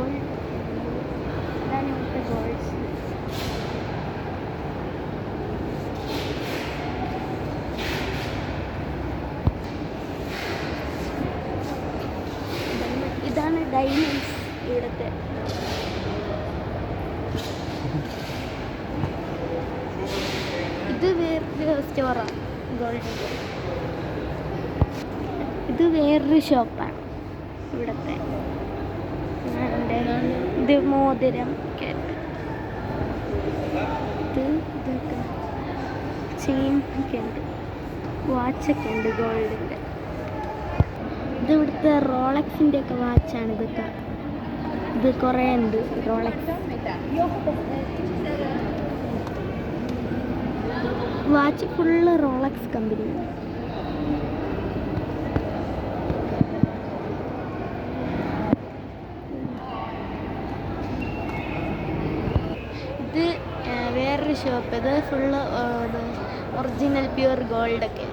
Gold. ഇതാണ് ഇവിടുത്തെ golds. ഇതാണ് ഡയമണ്ട്സ് ഇവിടുത്തെ. ഇത് വേറൊരു സ്റ്റോറാണ് ഗോൾഡിൻ്റെ. ഇത് വേറൊരു ഷോപ്പാണ് ഇവിടുത്തെ. ഇത് മോതിരം ഒക്കെ, ഇതൊക്കെ ചെയിൻ ഒക്കെ ഉണ്ട്, വാച്ചൊക്കെ ഉണ്ട് ഗോൾഡിൻ്റെ. ഇത് ഇവിടുത്തെ റോളക്സിൻ്റെ ഒക്കെ വാച്ചാണ് ഇതൊക്കെ. ഇത് കുറേ ഉണ്ട് റോളക്സ് വാച്ച്. ഫുള്ള് റോളക്സ് കമ്പനിയാണ്. ഇത് വേറൊരു ഷോപ്പ്. ഇത് ഫുള്ള് ഒറിജിനൽ പ്യൂർ ഗോൾഡൊക്കെ.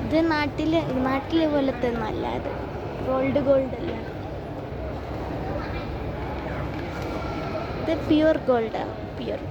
ഇത് നാട്ടിലെ പോലത്തെ ഒന്നല്ല, ഇത് ഗോൾഡ് അല്ല. ഇത് പ്യൂർ ഗോൾഡാണ്, പ്യൂർ.